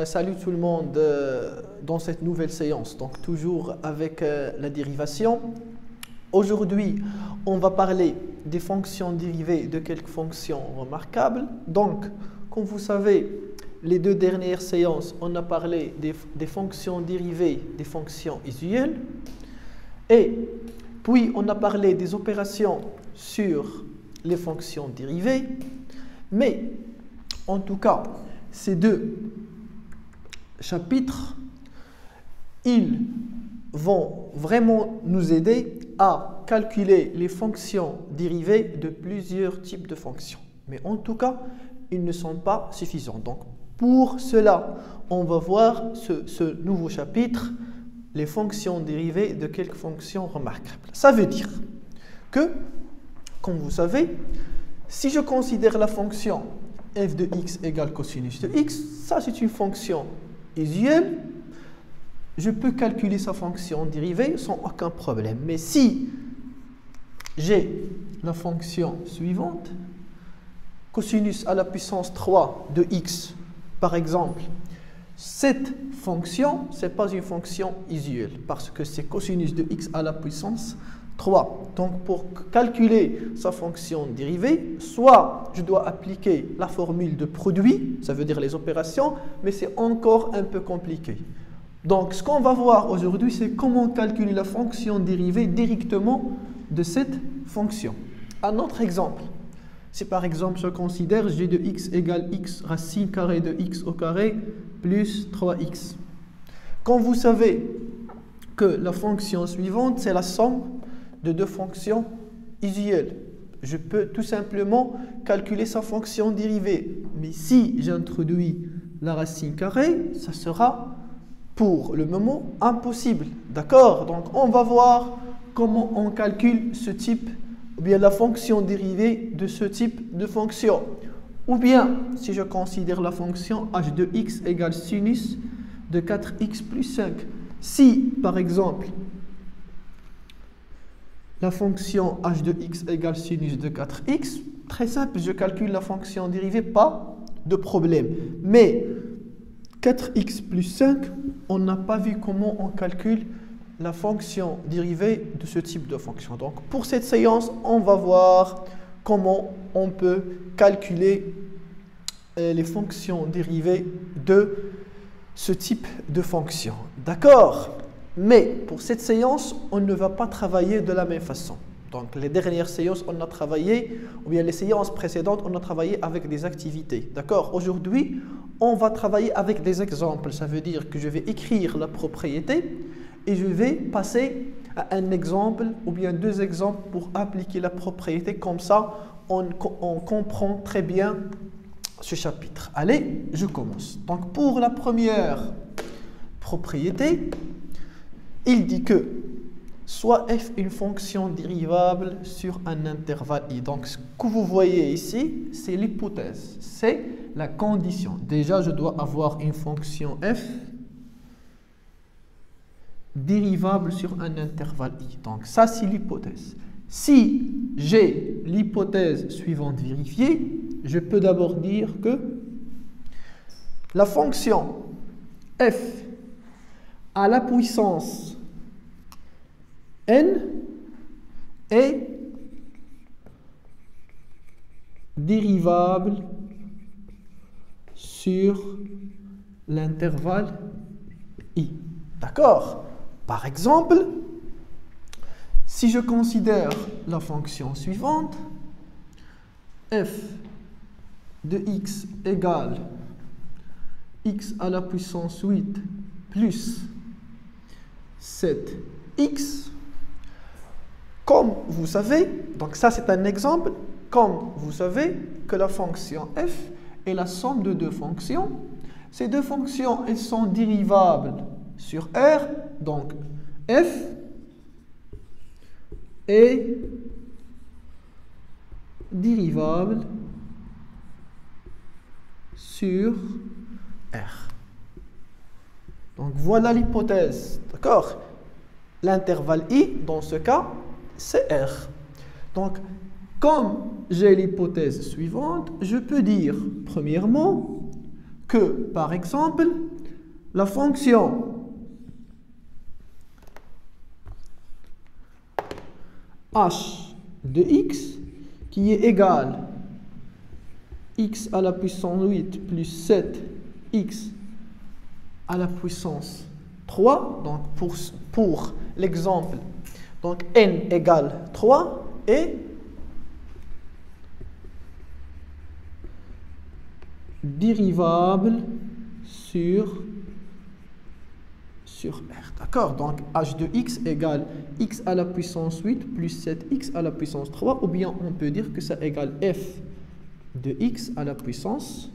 Salut tout le monde dans cette nouvelle séance, donc toujours avec la dérivation. Aujourd'hui, on va parler des fonctions dérivées de quelques fonctions remarquables. Donc, comme vous savez, les deux dernières séances, on a parlé des fonctions dérivées des fonctions usuelles. Et puis, on a parlé des opérations sur les fonctions dérivées. Mais, en tout cas, ces deux chapitres, ils vont vraiment nous aider à calculer les fonctions dérivées de plusieurs types de fonctions. Mais en tout cas, ils ne sont pas suffisants. Donc, pour cela, on va voir ce nouveau chapitre, les fonctions dérivées de quelques fonctions remarquables. Ça veut dire que, comme vous savez, si je considère la fonction f de x égale cosinus de x, ça c'est une fonction usuelle, je peux calculer sa fonction dérivée sans aucun problème. Mais si j'ai la fonction suivante, cosinus à la puissance 3 de x, par exemple, cette fonction, ce n'est pas une fonction usuelle parce que c'est cosinus de x à la puissance 3. Donc, pour calculer sa fonction dérivée, soit je dois appliquer la formule de produit, ça veut dire les opérations, mais c'est encore un peu compliqué. Donc, ce qu'on va voir aujourd'hui, c'est comment calculer la fonction dérivée directement de cette fonction. Un autre exemple, si par exemple je considère g de x égale x racine carrée de x au carré plus 3x. Quand vous savez que la fonction suivante, c'est la somme de deux fonctions usuelles, je peux tout simplement calculer sa fonction dérivée. Mais si j'introduis la racine carrée, ça sera pour le moment impossible. D'accord? Donc on va voir comment on calcule ce type, ou bien la fonction dérivée de ce type de fonction. Ou bien, si je considère la fonction h de x égale sinus de 4x plus 5. Si, par exemple, la fonction h de x égale sinus de 4x, très simple, je calcule la fonction dérivée, pas de problème. Mais 4x plus 5, on n'a pas vu comment on calcule la fonction dérivée de ce type de fonction. Donc, pour cette séance, on va voir comment on peut calculer les fonctions dérivées de ce type de fonction. D'accord? Mais pour cette séance, on ne va pas travailler de la même façon. Donc, les dernières séances, on a travaillé, ou bien les séances précédentes, on a travaillé avec des activités. D'accord? Aujourd'hui, on va travailler avec des exemples. Ça veut dire que je vais écrire la propriété et je vais passer à un exemple ou bien deux exemples pour appliquer la propriété. Comme ça, on comprend très bien ce chapitre. Allez, je commence. Donc, pour la première propriété, il dit que soit f une fonction dérivable sur un intervalle i. Donc, ce que vous voyez ici, c'est l'hypothèse, c'est la condition. Déjà, je dois avoir une fonction f dérivable sur un intervalle i. Donc, ça, c'est l'hypothèse. Si j'ai l'hypothèse suivante vérifiée, je peux d'abord dire que la fonction f à la puissance n est dérivable sur l'intervalle i. D'accord? Par exemple, si je considère la fonction suivante, f de x égale x à la puissance 8 plus 7x, comme vous savez, donc ça c'est un exemple, comme vous savez que la fonction f est la somme de deux fonctions. Ces deux fonctions, elles sont dérivables sur R, donc f est dérivable sur R. Donc voilà l'hypothèse, d'accord? L'intervalle i, dans ce cas, c'est R. Donc, comme j'ai l'hypothèse suivante, je peux dire, premièrement, que que, par exemple, la fonction h de x qui est égale x à la puissance 8 plus 7x à la puissance 3, donc pour l'exemple, donc n égale 3 et dérivable sur R. D'accord? Donc h de x égale x à la puissance 8 plus 7x à la puissance 3, ou bien on peut dire que ça égale f de x à la puissance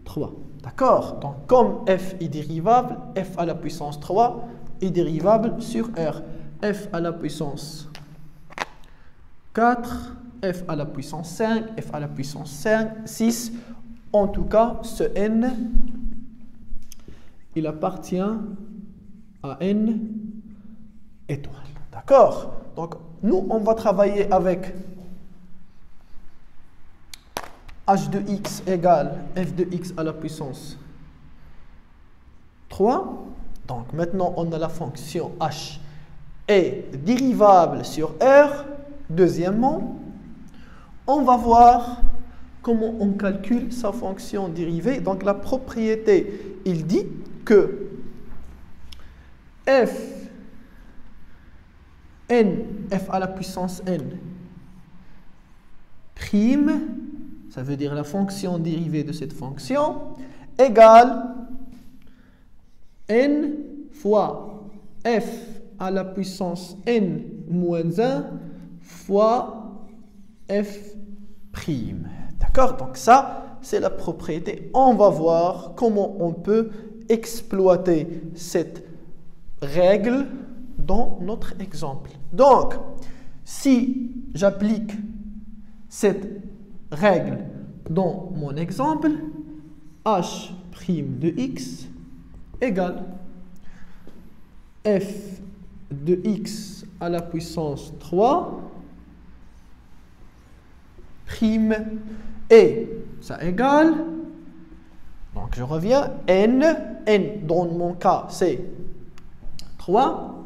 3. D'accord? Donc comme f est dérivable, f à la puissance 3 est dérivable sur R. F à la puissance 4, f à la puissance 5, f à la puissance 5, 6. En tout cas, ce n, il appartient à n étoiles. D'accord? Donc, nous, on va travailler avec h de x égale f de x à la puissance 3. Donc, maintenant, on a la fonction h est dérivable sur R. Deuxièmement, on va voir comment on calcule sa fonction dérivée. Donc, la propriété, il dit que f à la puissance n prime, ça veut dire la fonction dérivée de cette fonction, égale n fois f à la puissance n moins 1 fois f prime. D'accord? Donc ça, c'est la propriété. On va voir comment on peut exploiter cette règle dans notre exemple. Donc, si j'applique cette règle dans mon exemple, h' de x égale f de x à la puissance 3 prime et ça égale, donc je reviens, n dans mon cas c'est 3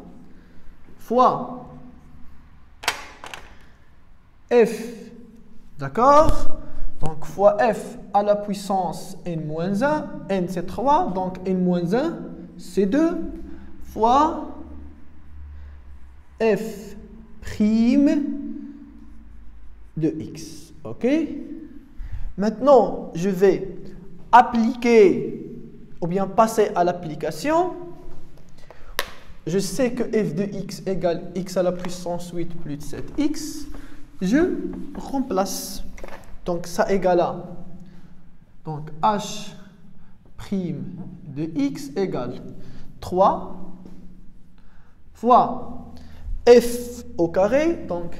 fois f, d'accord, donc fois f à la puissance n-1, n c'est 3, donc n-1 c'est 2, fois f prime de x, ok? Maintenant, je vais appliquer, ou bien passer à l'application. Je sais que f de x égale x à la puissance 8 plus 7x. Je remplace. Donc, ça égale à, donc h' de x égale 3 fois f au carré, donc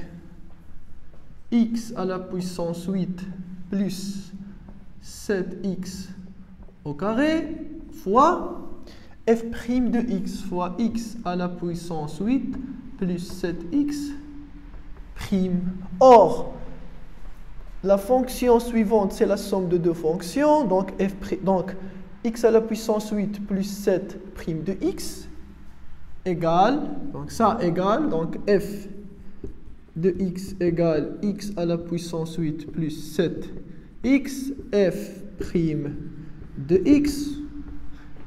x à la puissance 8 plus 7x au carré fois f' de x fois x à la puissance 8 plus 7x prime. Or, la fonction suivante, c'est la somme de deux fonctions, donc, donc x à la puissance 8 plus 7 prime de x égale, donc ça égale, donc f de x égale x à la puissance 8 plus 7 x, f prime de x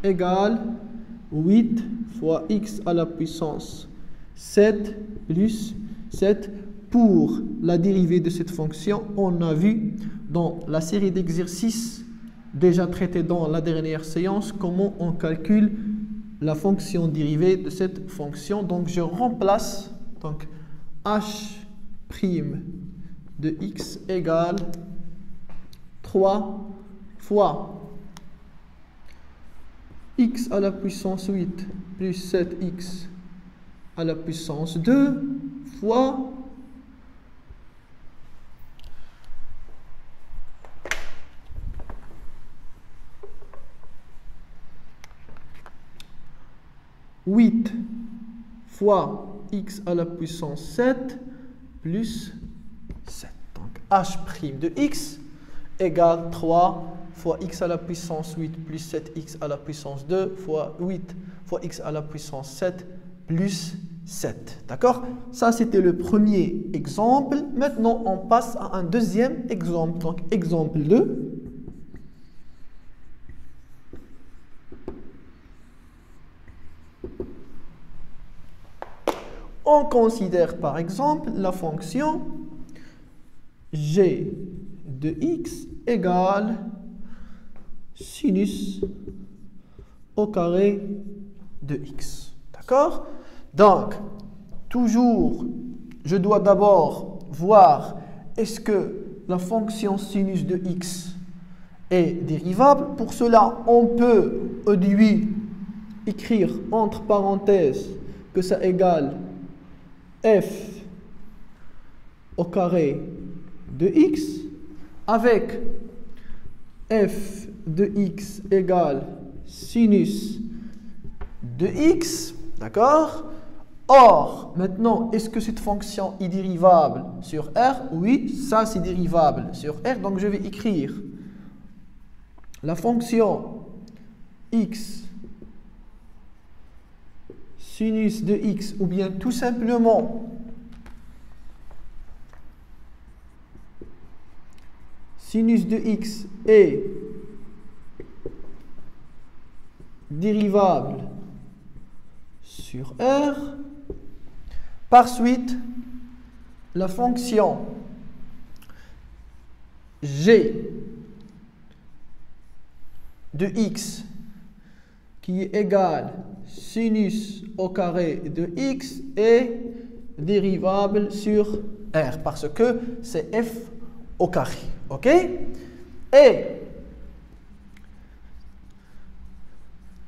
égale 8 fois x à la puissance 7 plus 7. Pour la dérivée de cette fonction, on a vu dans la série d'exercices déjà traités dans la dernière séance comment on calcule la fonction dérivée de cette fonction. Donc je remplace, donc h' de x égale 3 fois x à la puissance 8 plus 7x à la puissance 2 fois fois x à la puissance 7 plus 7. Donc h' de x égale 3 fois x à la puissance 8 plus 7x à la puissance 2 fois 8 fois x à la puissance 7 plus 7. D'accord? Ça, c'était le premier exemple. Maintenant, on passe à un deuxième exemple. Donc, exemple 2. On considère par exemple la fonction g de x égale sinus au carré de x. D'accord? Donc, toujours, je dois d'abord voir est-ce que la fonction sinus de x est dérivable. Pour cela, on peut écrire entre parenthèses que ça égale f au carré de x avec f de x égale sinus de x, d'accord? Or, maintenant, est-ce que cette fonction est dérivable sur R? Oui, ça c'est dérivable sur R, donc je vais écrire la fonction x sinus de x, ou bien tout simplement sinus de x est dérivable sur R. Par suite, la fonction g de x qui est égale sinus au carré de x est dérivable sur R parce que c'est f au carré. OK? Et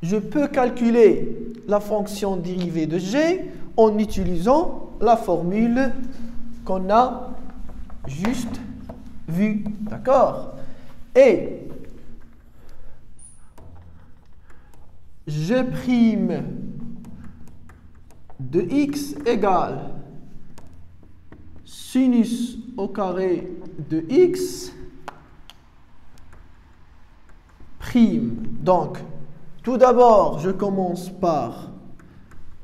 je peux calculer la fonction dérivée de g en utilisant la formule qu'on a juste vue. D'accord? Et g' de x égale sinus au carré de x prime. Donc, tout d'abord, je commence par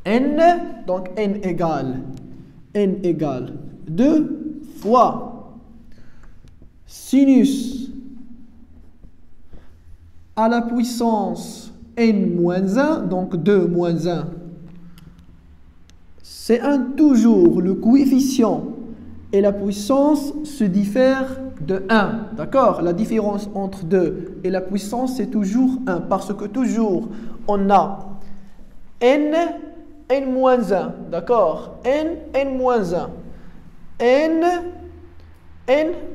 n. Donc, n égale 2 fois sinus à la puissance n moins 1. Donc, 2 moins 1. C'est 1 toujours. Le coefficient et la puissance se diffèrent de 1. D'accord? La différence entre 2 et la puissance, c'est toujours 1. Parce que toujours, on a n moins 1. D'accord? n moins 1. n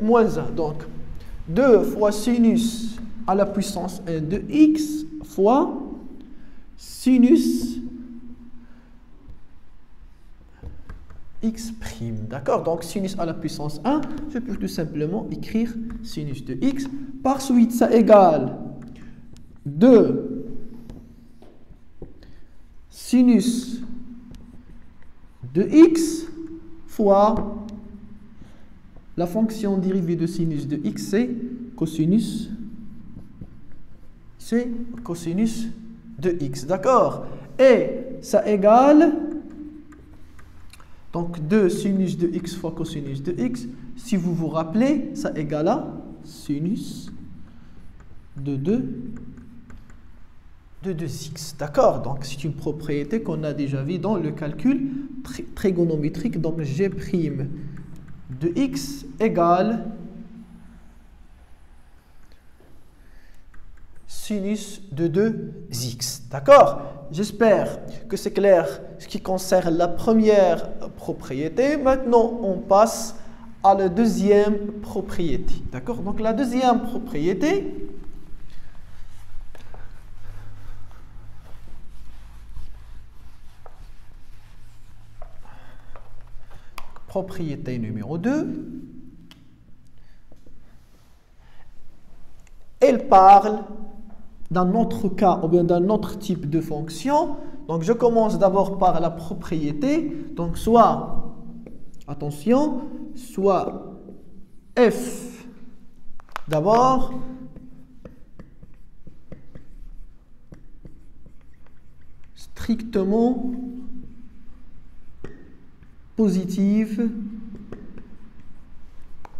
moins 1. Donc, 2 fois sinus à la puissance n de x fois sinus x'. D'accord? Donc, sinus à la puissance 1, je peux tout simplement écrire sinus de x. Par suite, ça égale 2 sinus de x fois la fonction dérivée de sinus de x, c'est cosinus de x. D'accord? Et ça égale donc 2 sinus de x fois cosinus de x. Si vous vous rappelez, ça égale à sinus de 2x. D'accord? Donc c'est une propriété qu'on a déjà vue dans le calcul trigonométrique. Donc g' de x égale sinus de 2x. D'accord? J'espère que c'est clair ce qui concerne la première propriété. Maintenant, on passe à la deuxième propriété. D'accord? Donc, la deuxième propriété, propriété numéro 2, elle parle d'un autre cas ou bien d'un autre type de fonction. Donc, je commence d'abord par la propriété. Donc, soit, attention, soit f d'abord strictement positive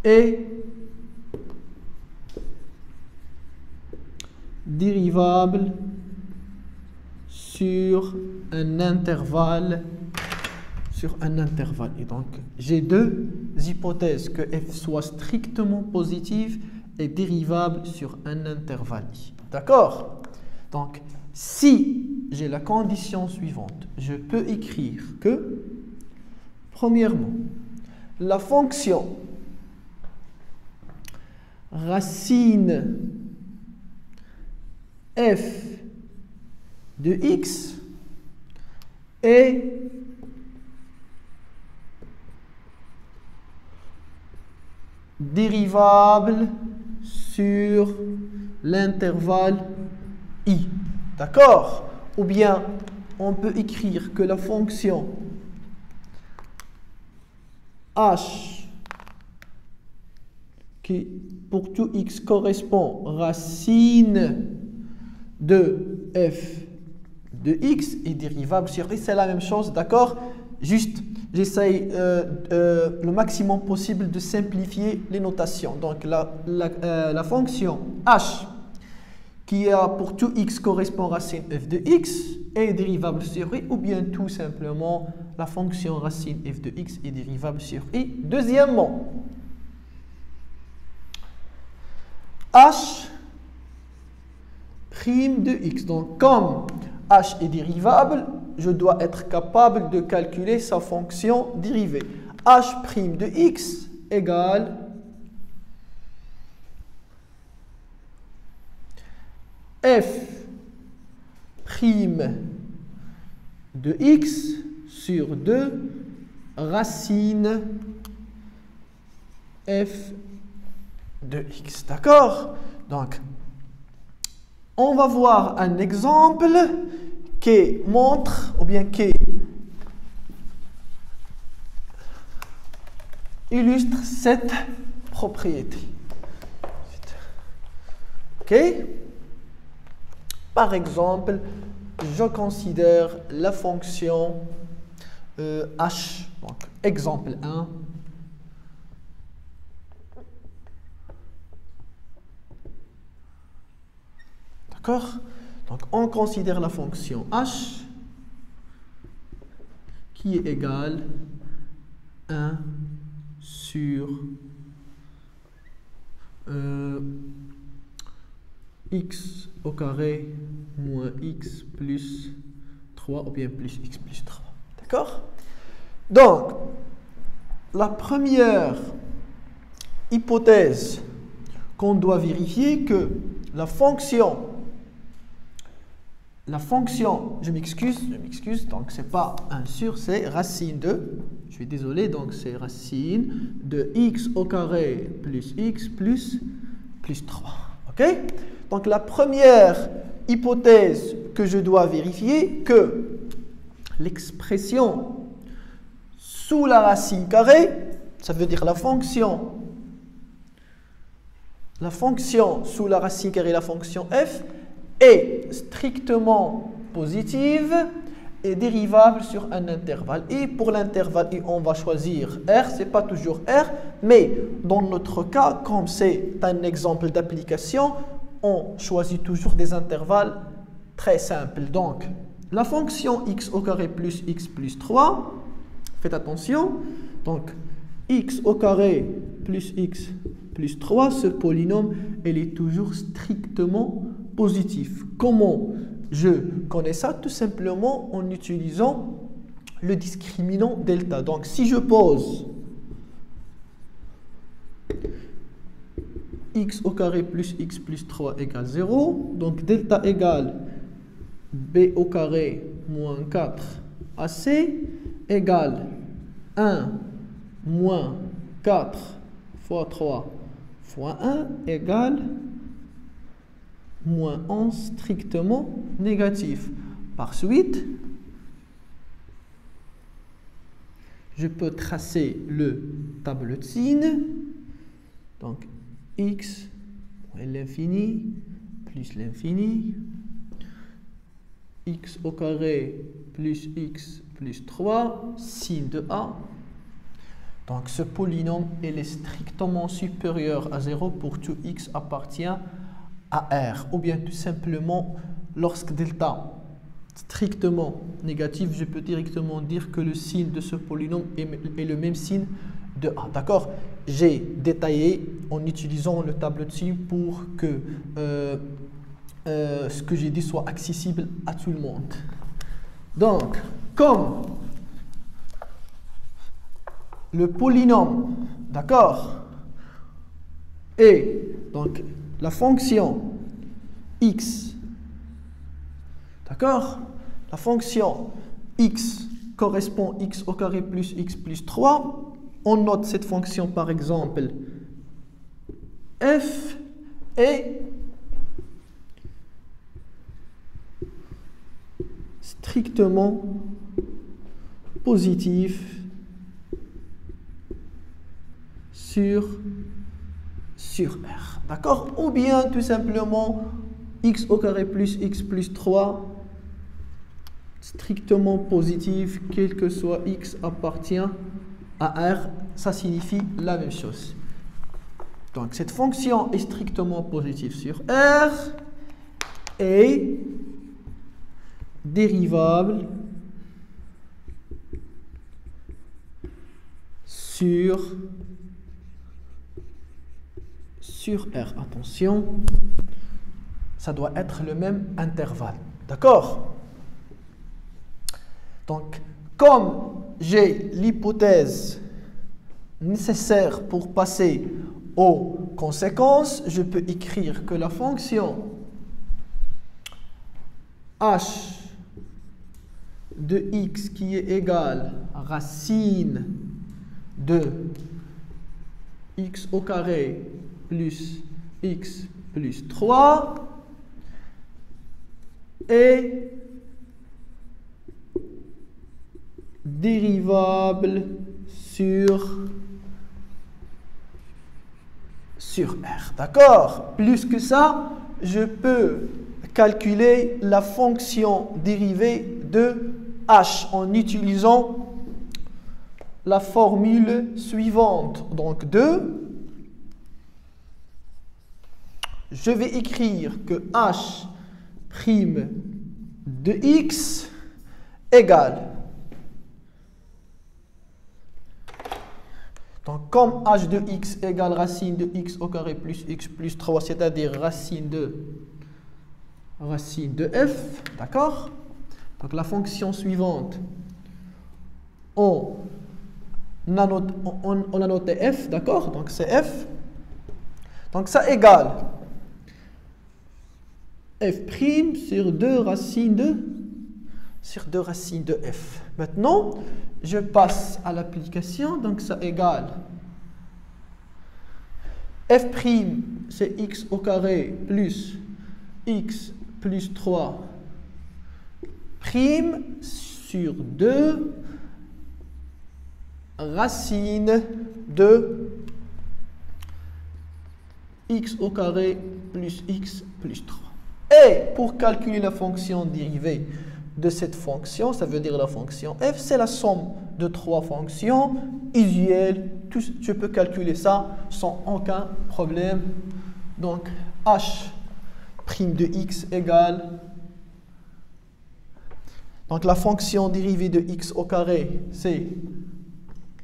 et dérivable sur un intervalle. Et donc, j'ai deux hypothèses, que f soit strictement positive et dérivable sur un intervalle i. D'accord? Donc, si j'ai la condition suivante, je peux écrire que, premièrement, la fonction racine f de x est dérivable sur l'intervalle i. D'accord? Ou bien, on peut écrire que la fonction h, qui pour tout x correspond racine de f de x, est dérivable sur i. C'est la même chose, d'accord? Juste, j'essaye le maximum possible de simplifier les notations. Donc, la fonction h, qui a pour tout x correspond racine f de x, est dérivable sur i, ou bien tout simplement, la fonction racine f de x est dérivable sur i. Deuxièmement, h' de x. Donc, comme h est dérivable, je dois être capable de calculer sa fonction dérivée. h' de x égale f' de x sur 2 racine f de x. D'accord? Donc, on va voir un exemple qui montre, ou bien qui illustre cette propriété. OK? Par exemple, je considère la fonction h. Donc, exemple 1. D'accord? Donc, on considère la fonction h qui est égale 1 sur x au carré moins x plus 3 ou bien plus x plus 3. D'accord? Donc, la première hypothèse qu'on doit vérifier, que la fonction, je m'excuse, donc c'est pas 1 sur, c'est racine de, je suis désolé, donc c'est racine de x au carré plus x plus 3. OK? Donc la première hypothèse que je dois vérifier, que l'expression sous la racine carrée, ça veut dire la fonction sous la racine carrée, la fonction f, est strictement positive et dérivable sur un intervalle. Et pour l'intervalle i, on va choisir r, c'est pas toujours r, mais dans notre cas, comme c'est un exemple d'application, on choisit toujours des intervalles très simples. Donc, la fonction x au carré plus x plus 3, faites attention, donc x au carré plus x plus 3, ce polynôme, elle est toujours strictement positif. Comment je connais ça? Tout simplement en utilisant le discriminant delta. Donc, si je pose x au carré plus x plus 3 égale 0, donc delta égale b au carré moins 4 ac égale 1 moins 4 fois 3 fois 1 égale moins 11 strictement négatif. Par suite, je peux tracer le tableau de signes. Donc, x moins l'infini plus l'infini x au carré plus x plus 3 sin de a. Donc ce polynôme il est strictement supérieur à 0 pour tout x appartient à R. Ou bien tout simplement lorsque delta strictement négatif, je peux directement dire que le signe de ce polynôme est le même signe de a. D'accord? J'ai détaillé en utilisant le tableau de signes pour que ce que j'ai dit soit accessible à tout le monde. Donc, comme le polynôme, d'accord, et donc la fonction x, d'accord, la fonction x correspond x au carré plus x plus 3, on note cette fonction par exemple f est strictement positif sur R. D'accord? Ou bien tout simplement x au carré plus x plus 3 strictement positif, quel que soit x appartient à R, ça signifie la même chose. Donc cette fonction est strictement positive sur R et dérivable sur R. Attention, ça doit être le même intervalle. D'accord? Donc, comme j'ai l'hypothèse nécessaire pour passer aux conséquences, je peux écrire que la fonction h de x qui est égale à racine de x au carré plus x plus 3 est dérivable sur R. D'accord? Plus que ça, je peux calculer la fonction dérivée de h en utilisant la formule suivante. Donc 2, je vais écrire que h' de x égale. Donc, comme h de x égale racine de x au carré plus x plus 3, c'est-à-dire racine de f, d'accord? Donc, la fonction suivante, on a noté f, d'accord? Donc, c'est f. Donc, ça égale f' sur 2 racines de f. Maintenant, je passe à l'application, donc ça égale f', c'est x au carré plus x plus 3 prime sur 2 racine de x au carré plus x plus 3. Et pour calculer la fonction dérivée de cette fonction, ça veut dire la fonction f, c'est la somme de 3 fonctions usuelles. Je peux calculer ça sans aucun problème. Donc, h' de x égale, donc la fonction dérivée de x au carré, c'est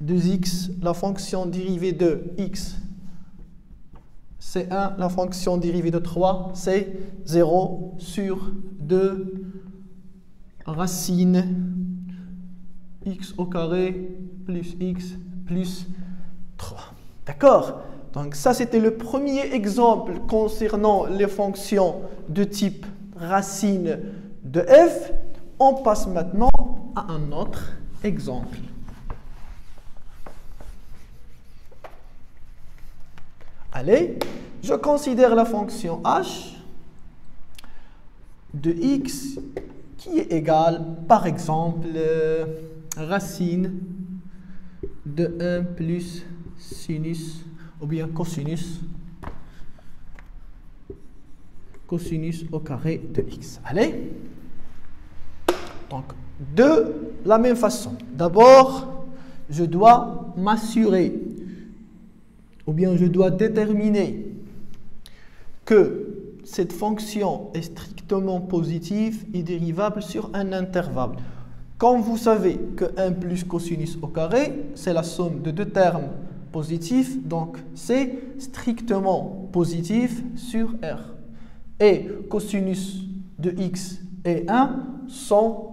2x. La fonction dérivée de x, c'est 1. La fonction dérivée de 3, c'est 0 sur 2 racine x au carré plus x plus 3. D'accord? Donc ça, c'était le premier exemple concernant les fonctions de type racine de f. On passe maintenant à un autre exemple. Allez, je considère la fonction h de x qui est égale, par exemple, racine de 1 plus sinus, ou bien cosinus au carré de x. Allez, Donc, de la même façon, d'abord, je dois m'assurer, ou bien je dois déterminer que cette fonction est strictement positive et dérivable sur un intervalle. Comme vous savez que 1 plus cosinus au carré, c'est la somme de deux termes positifs, donc c'est strictement positif sur R. Et cosinus de x et 1 sont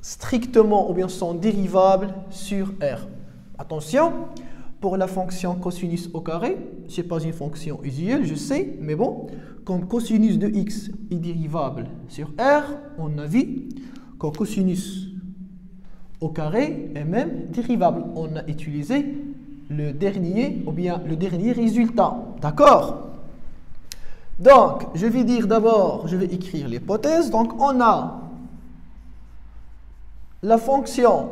strictement ou bien sont dérivables sur R. Attention, pour la fonction cosinus au carré, ce n'est pas une fonction usuelle, je sais, mais bon, comme cosinus de x est dérivable sur R, on a vu que cosinus au carré est même dérivable. On a utilisé le dernier ou bien le dernier résultat. D'accord? Donc, je vais dire d'abord, je vais écrire l'hypothèse. Donc, on a la fonction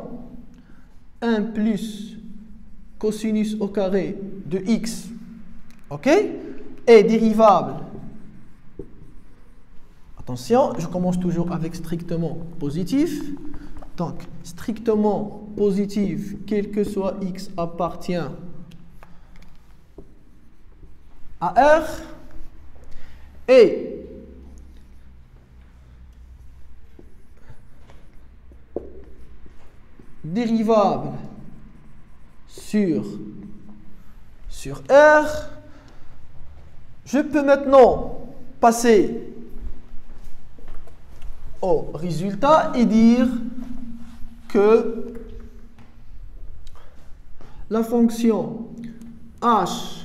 1 plus cosinus au carré de x, ok, est dérivable. Attention, je commence toujours avec strictement positif. Donc, strictement positif, quel que soit x appartient à R, et dérivable sur R. Je peux maintenant passer au résultat et dire que la fonction h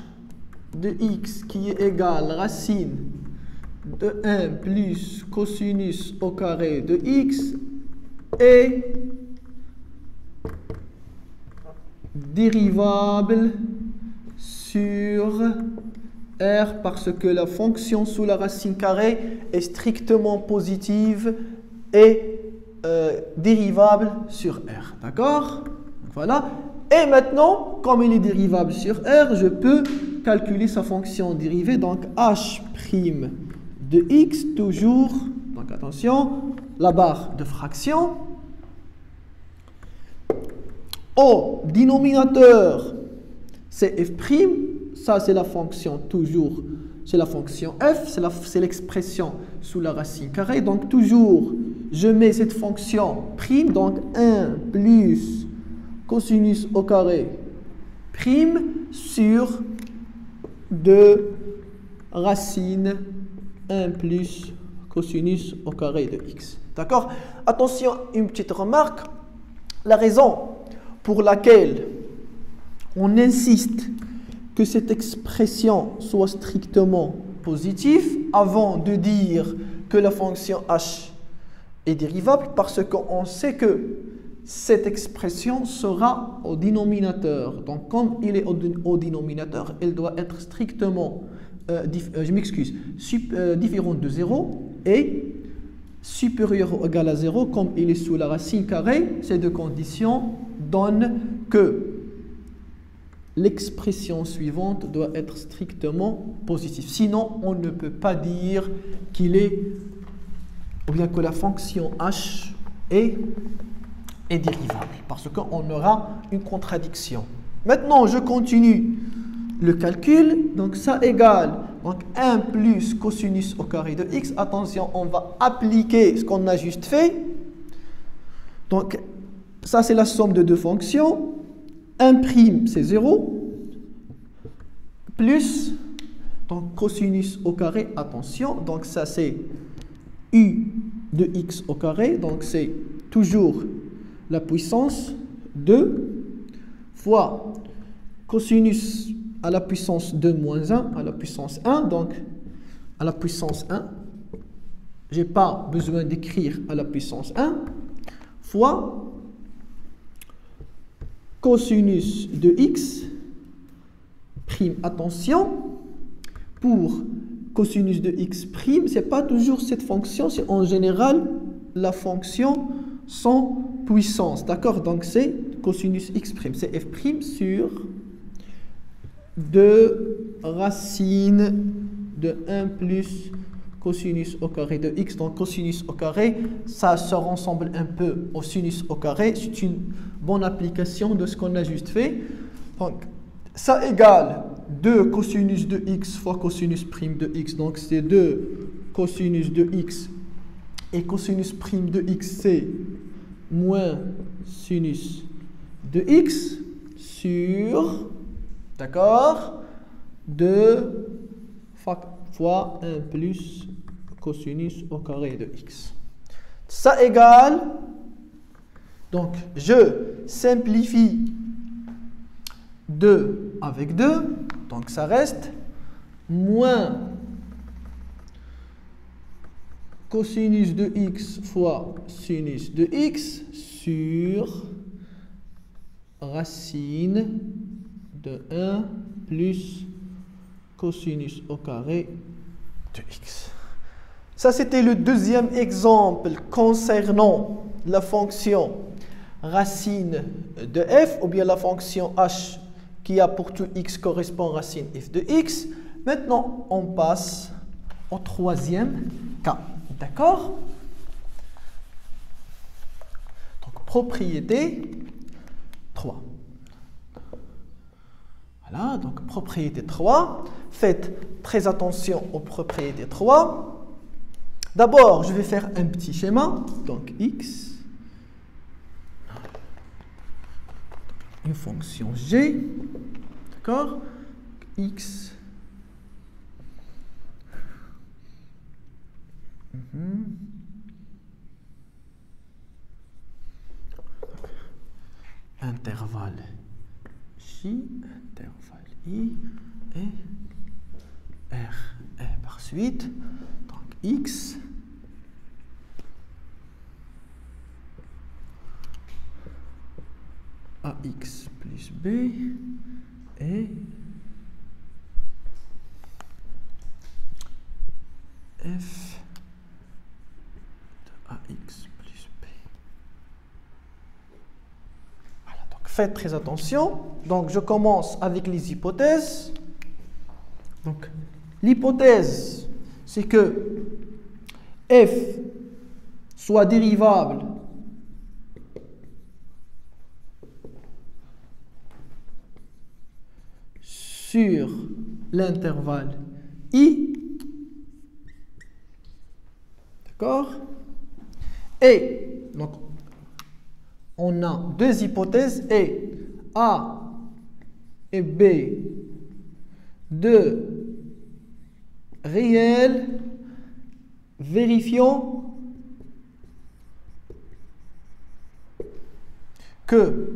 de x qui est égale racine de 1 plus cosinus au carré de x est dérivable sur R parce que la fonction sous la racine carrée est strictement positive et dérivable sur R. D'accord? Voilà. Et maintenant, comme il est dérivable sur R, je peux calculer sa fonction dérivée. Donc, h' de x, toujours, donc attention, la barre de fraction. Au dénominateur, c'est f', ça c'est la fonction toujours, c'est la fonction f, c'est l'expression sous la racine carrée. Donc toujours, je mets cette fonction prime, donc 1 plus cosinus au carré prime sur 2 racine 1 plus cosinus au carré de x. D'accord? Attention, une petite remarque. La raison pour laquelle on insiste que cette expression soit strictement positive avant de dire que la fonction h est dérivable, parce qu'on sait que cette expression sera au dénominateur. Donc, comme il est au dénominateur, elle doit être strictement, différente de 0 et supérieure ou égale à 0, comme il est sous la racine carrée. Ces deux conditions donnent que l'expression suivante doit être strictement positive. Sinon, on ne peut pas dire qu'il est, ou bien que la fonction h est dérivable, parce qu'on aura une contradiction. Maintenant, je continue le calcul. Donc, ça égale donc 1 plus cosinus au carré de x. Attention, on va appliquer ce qu'on a juste fait. Donc, ça, c'est la somme de deux fonctions. 1', c'est 0, plus, donc cosinus au carré, attention, donc ça c'est u de x au carré, donc c'est toujours la puissance 2 fois cosinus à la puissance 2 moins 1 à la puissance 1, donc à la puissance 1, je n'ai pas besoin d'écrire à la puissance 1, fois cosinus de x prime. Attention, pour cosinus de x prime, ce n'est pas toujours cette fonction, c'est en général la fonction sans puissance. D'accord? Donc c'est cosinus x prime, c'est f prime sur 2 racine de 1 plus cosinus au carré de x. Donc cosinus au carré, ça se ressemble un peu au sinus au carré. C'est une bonne application de ce qu'on a juste fait. Donc ça égale 2 cosinus de x fois cosinus prime de x. Donc c'est 2 cosinus de x. Et cosinus prime de x, c'est moins sinus de x sur, d'accord, 2 fois 1 plus cosinus au carré de x. Ça égale, donc je simplifie 2 avec 2, donc ça reste moins cosinus de x fois sinus de x sur racine de 1 plus cosinus au carré de x. Ça, c'était le deuxième exemple concernant la fonction racine de f, ou bien la fonction h qui a pour tout x correspond à racine f de x. Maintenant, on passe au troisième cas. D'accord? Donc, propriété 3. Voilà, donc propriété 3. Faites très attention aux propriétés 3. D'abord, je vais faire un petit schéma. Donc, x, une fonction g, d'accord? X, intervalle j, intervalle i, et r, et par suite. Donc, x, ax plus b, et f de ax plus b. Voilà, donc faites très attention. Donc je commence avec les hypothèses. Donc l'hypothèse, c'est que f soit dérivable sur l'intervalle i. D'accord? Et donc on a deux hypothèses, et A et B, deux réels. Vérifions que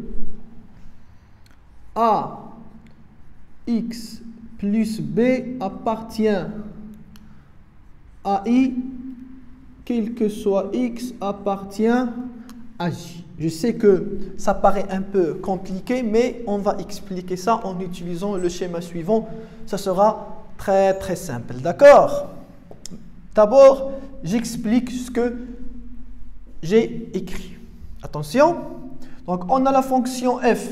A x plus b appartient à i, quel que soit x appartient à j. Je sais que ça paraît un peu compliqué, mais on va expliquer ça en utilisant le schéma suivant. Ça sera très très simple, d'accord? D'abord, j'explique ce que j'ai écrit. Attention, donc on a la fonction f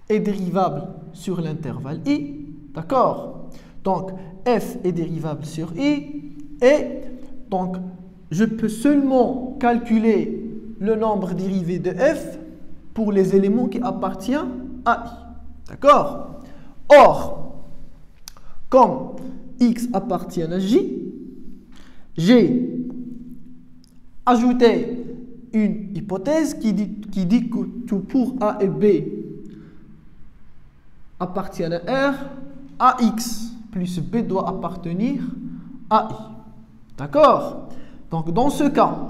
est dérivable sur l'intervalle i, d'accord? Donc f est dérivable sur i, et donc je peux seulement calculer le nombre dérivé de f pour les éléments qui appartiennent à i, d'accord? Or, comme x appartient à j, j'ai ajouté une hypothèse qui dit que tout pour a et b appartient à R, AX plus B doit appartenir à I. D'accord? Donc, dans ce cas,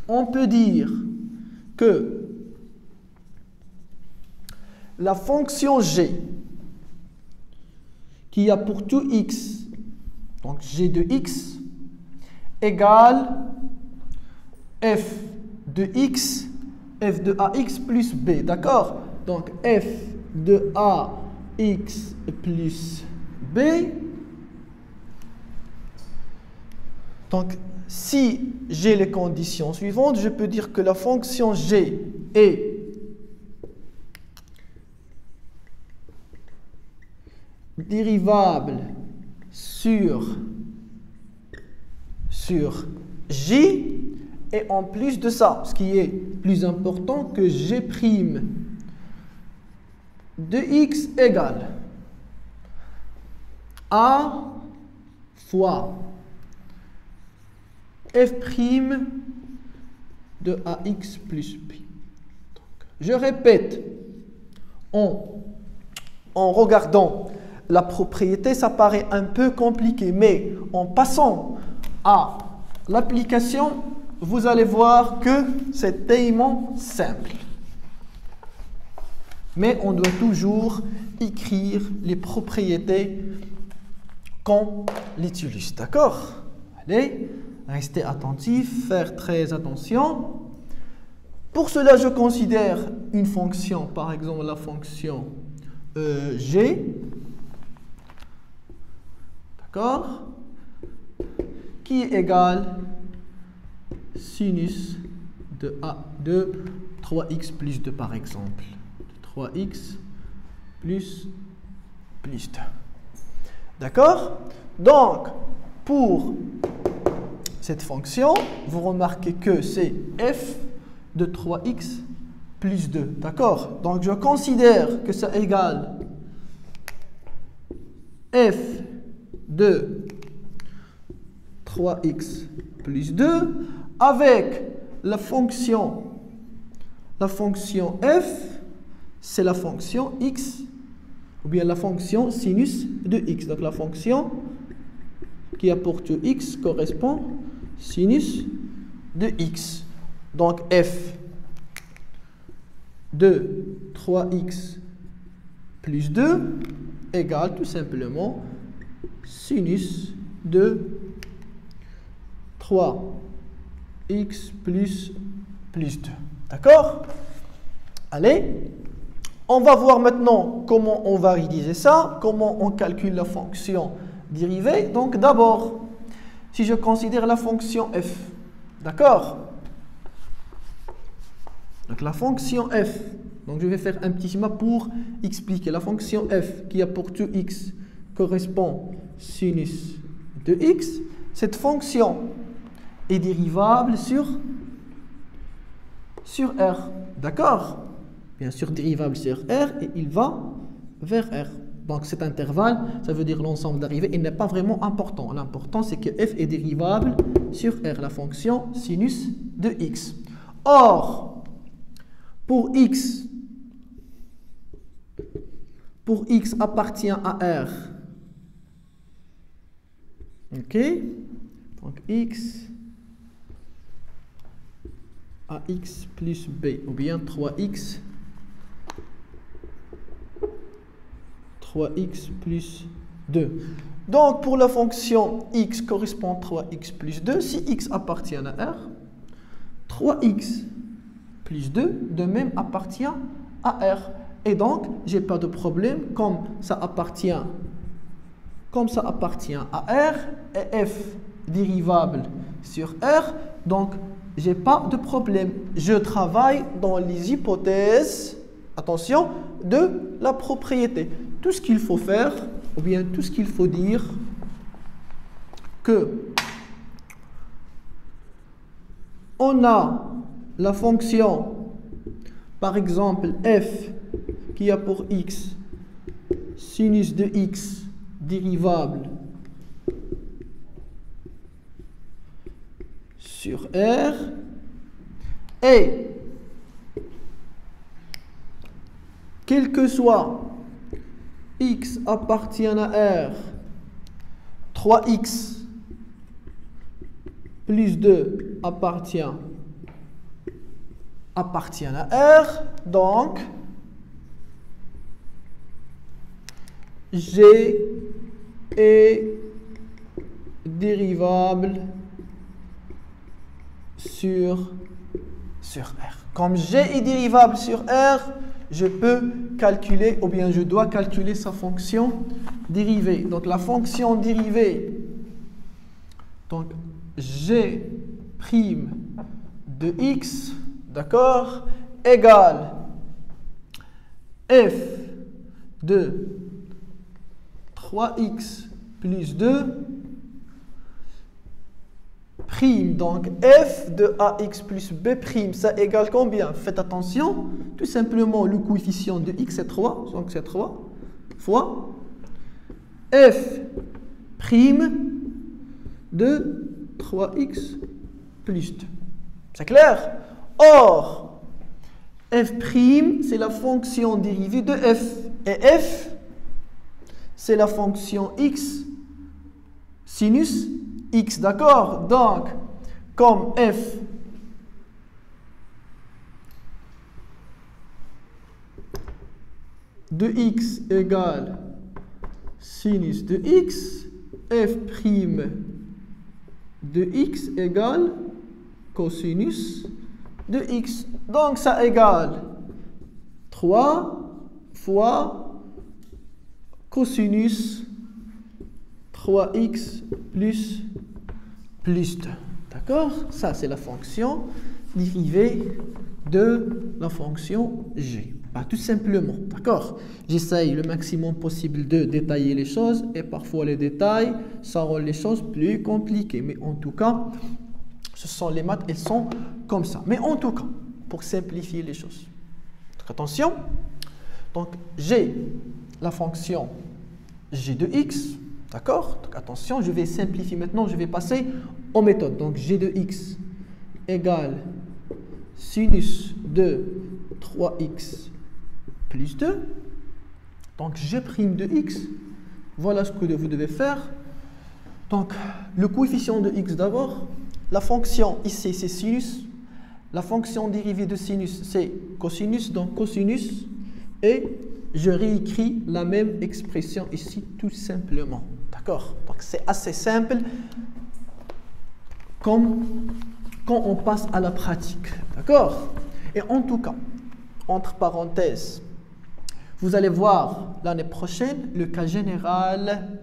on peut dire que la fonction G, qui a pour tout X, donc G de X, égale F de X, F de AX plus B. D'accord? Donc, F de ax plus b. Donc, si j'ai les conditions suivantes, je peux dire que la fonction g est dérivable sur J, et en plus de ça, ce qui est plus important, que G' de X égale A fois F' de AX plus B. Donc, je répète, en regardant la propriété, ça paraît un peu compliqué, mais en passant à l'application, vous allez voir que c'est tellement simple. Mais on doit toujours écrire les propriétés qu'on utilise. D'accord? Allez, restez attentifs, faire très attention. Pour cela, je considère une fonction, par exemple la fonction G, d'accord, qui est égale sinus de 3x plus 2 par exemple. 3x plus 2. D'accord? Donc, pour cette fonction, vous remarquez que c'est f de 3x plus 2. D'accord? Donc, je considère que ça égale f de 3x plus 2 avec la fonction f, c'est la fonction x, ou bien la fonction sinus de x. Donc la fonction qui a pour x correspond sinus de x. Donc f de 3x plus 2 égale tout simplement sinus de 3x plus 2. D'accord? Allez, on va voir maintenant comment on va rédiger ça, comment on calcule la fonction dérivée. Donc d'abord, si je considère la fonction f, d'accord? Donc la fonction f, donc je vais faire un petit schéma pour expliquer. La fonction f qui a pour tout x correspond sinus de x. Cette fonction est dérivable sur R, d'accord? Bien sûr, dérivable sur R et il va vers R. Donc cet intervalle, ça veut dire l'ensemble d'arrivée, il n'est pas vraiment important. L'important, c'est que f est dérivable sur R, la fonction sinus de x. Or, pour x appartient à R, ok? Donc x à x plus b, ou bien 3x plus 2. Donc, pour la fonction x correspond à 3x plus 2, si x appartient à R, 3x plus 2 de même appartient à R. Et donc, je n'ai pas de problème, comme ça appartient à R, et f dérivable sur R, donc je n'ai pas de problème. Je travaille dans les hypothèses, attention, de la propriété. Tout ce qu'il faut faire, ou bien tout ce qu'il faut dire, que on a la fonction, par exemple, f qui a pour x sinus de x dérivable sur R, et quel que soit x appartient à R, 3x plus 2 appartient à R, donc G est dérivable sur R. Comme G est dérivable sur R, je peux calculer, ou bien je dois calculer sa fonction dérivée. Donc la fonction dérivée, donc G' de x, d'accord, égale f de 3x plus 2 prime. Donc f de ax plus b prime, ça égale combien? Faites attention, tout simplement le coefficient de x c'est 3, donc c'est 3 fois f prime de 3x plus 2. C'est clair? Or, f prime, c'est la fonction dérivée de f. Et f, c'est la fonction x sinus x. D'accord? Donc, comme f de x égale sinus de x, f prime de x égale cosinus de x. Donc ça égale 3 fois cosinus 3x plus 2. D'accord? Ça c'est la fonction dérivée de la fonction g. Bah, tout simplement, d'accord? J'essaye le maximum possible de détailler les choses et parfois les détails, ça rend les choses plus compliquées. Mais en tout cas, ce sont les maths, elles sont comme ça. Mais en tout cas, pour simplifier les choses. Donc, attention. Donc, j'ai la fonction g de x, d'accord? Donc, attention, je vais simplifier maintenant, je vais passer aux méthodes. Donc, g de x égale sinus de 3x plus 2. Donc, g' de x, voilà ce que vous devez faire. Donc, le coefficient de x d'abord. La fonction ici, c'est sinus. La fonction dérivée de sinus, c'est cosinus. Donc, cosinus. Et je réécris la même expression ici, tout simplement. D'accord? Donc, c'est assez simple comme quand on passe à la pratique. D'accord? Et en tout cas, entre parenthèses, vous allez voir l'année prochaine le cas général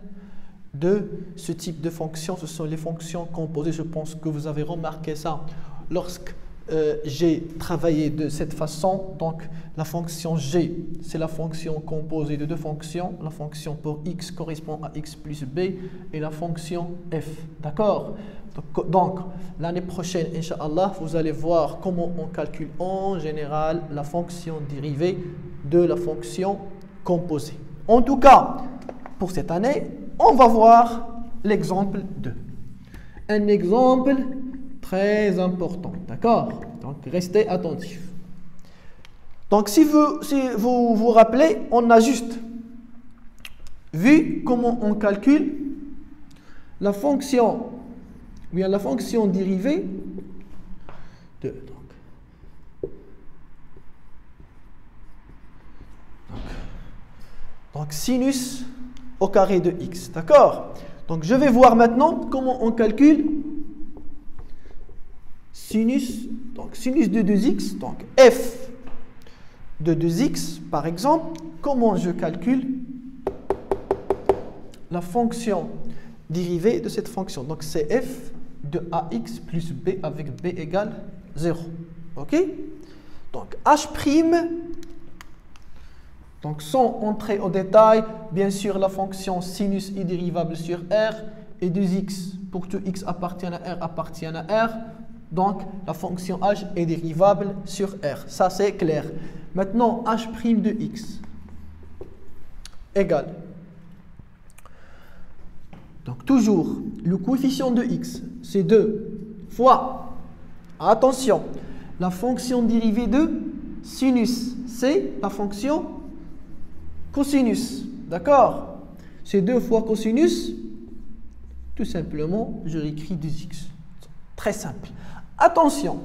de ce type de fonction. Ce sont les fonctions composées. Je pense que vous avez remarqué ça lorsque j'ai travaillé de cette façon. Donc, la fonction g, c'est la fonction composée de deux fonctions. La fonction pour x correspond à x plus b et la fonction f. D'accord? Donc, l'année prochaine, Inch'Allah, vous allez voir comment on calcule en général la fonction dérivée de la fonction composée. En tout cas, pour cette année, on va voir l'exemple 2. Un exemple très important, d'accord? Donc, restez attentifs. Donc, si vous vous rappelez, on a juste vu comment on calcule la fonction, bien la fonction dérivée de... Donc, sinus au carré de x, d'accord? Donc, je vais voir maintenant comment on calcule sinus, donc sinus de 2x, donc f de 2x, par exemple, comment je calcule la fonction dérivée de cette fonction. Donc, c'est f de ax plus b avec b égale 0. OK? Donc, h', donc sans entrer au détail, bien sûr, la fonction sinus est dérivable sur r et 2x, pour que x appartienne à r, appartienne à r. Donc, la fonction h est dérivable sur r. Ça, c'est clair. Maintenant, h' de x égale. Donc, toujours, le coefficient de x, c'est 2 fois, attention, la fonction dérivée de sinus, c'est la fonction cosinus. D'accord? C'est 2 fois cosinus. Tout simplement, je réécris 2x. Très simple. Attention,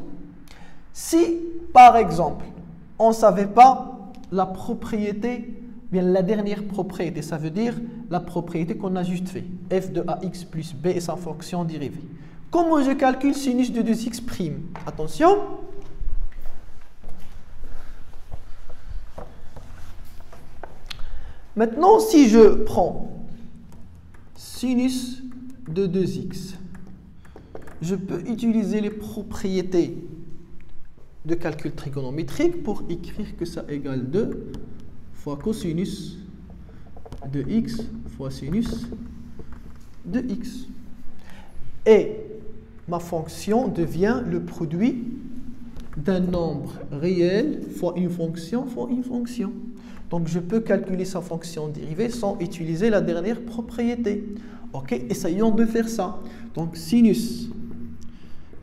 si par exemple, on ne savait pas la propriété, bien la dernière propriété, ça veut dire la propriété qu'on a juste fait, f de ax plus b et sa fonction dérivée. Comment je calcule sinus de 2x'? Attention. Maintenant, si je prends sinus de 2x, je peux utiliser les propriétés de calcul trigonométrique pour écrire que ça égale 2 fois cosinus de x fois sinus de x. Et ma fonction devient le produit d'un nombre réel fois une fonction. Donc, je peux calculer sa fonction dérivée sans utiliser la dernière propriété. OK? Essayons de faire ça. Donc, sinus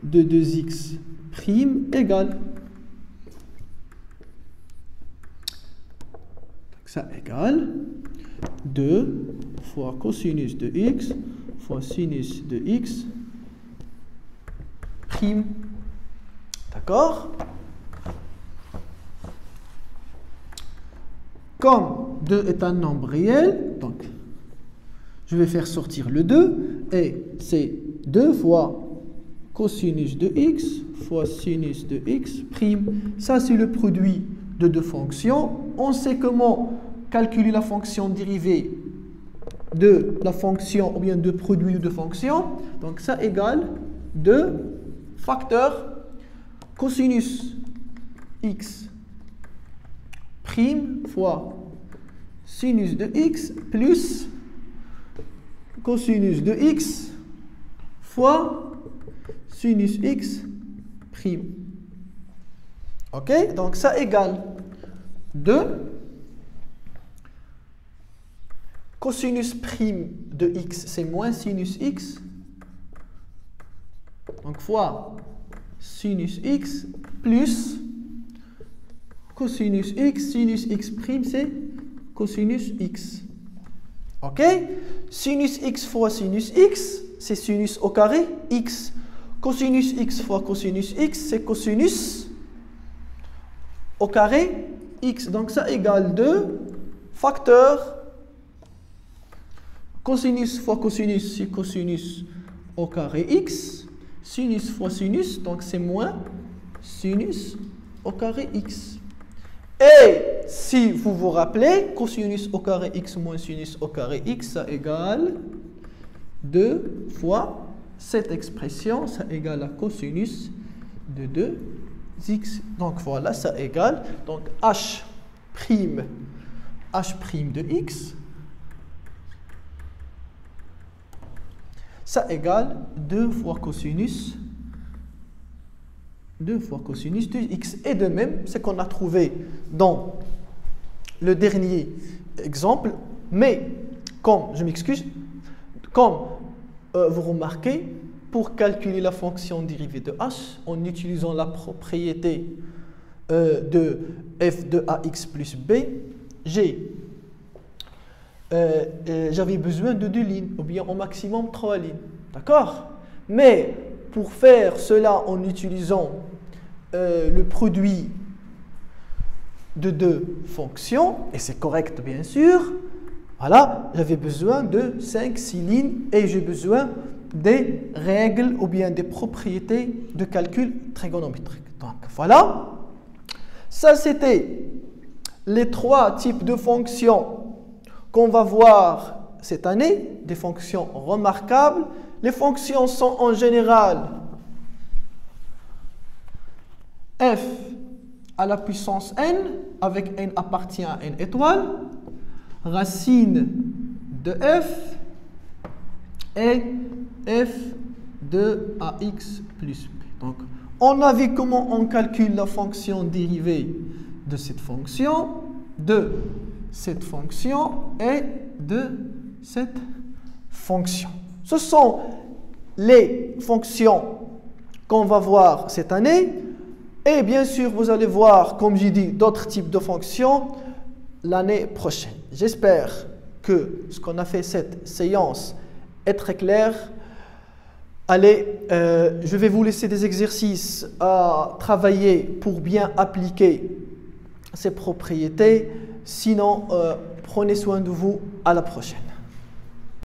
de 2x prime égale. Ça égale 2 fois cosinus de x fois sinus de x prime. D'accord? Comme 2 est un nombre réel, donc je vais faire sortir le 2 et c'est 2 fois cosinus de x fois sinus de x prime. Ça, c'est le produit de deux fonctions. On sait comment calculer la fonction dérivée de la fonction ou bien de produit de fonction. Donc, ça égale 2 facteurs cosinus x prime fois sinus de x plus cosinus de x fois sinus x prime. OK? Donc, ça égale 2 cosinus prime de x, c'est moins sinus x. Donc, fois sinus x plus cosinus x. Sinus x prime, c'est cosinus x. OK? Sinus x fois sinus x, c'est sinus au carré x. Cosinus x fois cosinus x, c'est cosinus au carré x. Donc, ça égale 2 facteurs cosinus fois cosinus, c'est cosinus au carré x. Sinus fois sinus, donc c'est moins sinus au carré x. Et si vous vous rappelez, cosinus au carré x moins sinus au carré x, ça égale 2 fois cette expression, ça égale la cosinus de 2x. Donc voilà, ça égale donc h' de x, ça égale 2 fois cosinus de x. Et de même, c'est qu'on a trouvé dans le dernier exemple, mais comme, je m'excuse, comme vous remarquez, pour calculer la fonction dérivée de h, en utilisant la propriété de f de ax plus b, j'avais besoin de 2 lignes, ou bien au maximum 3 lignes. D'accord? Mais pour faire cela en utilisant le produit de 2 fonctions, et c'est correct bien sûr, voilà, j'avais besoin de 5-6 lignes et j'ai besoin des règles ou bien des propriétés de calcul trigonométrique. Donc voilà, ça c'était les 3 types de fonctions qu'on va voir cette année, des fonctions remarquables. Les fonctions sont en général f à la puissance n, avec n appartient à n étoile, racine de f et f de ax plus b. Donc, on a vu comment on calcule la fonction dérivée de cette fonction, de cette fonction et de cette fonction. Ce sont les fonctions qu'on va voir cette année. Et bien sûr, vous allez voir, comme j'ai dit, d'autres types de fonctions l'année prochaine. J'espère que ce qu'on a fait cette séance est très clair. Allez, je vais vous laisser des exercices à travailler pour bien appliquer ces propriétés. Sinon, prenez soin de vous. À la prochaine.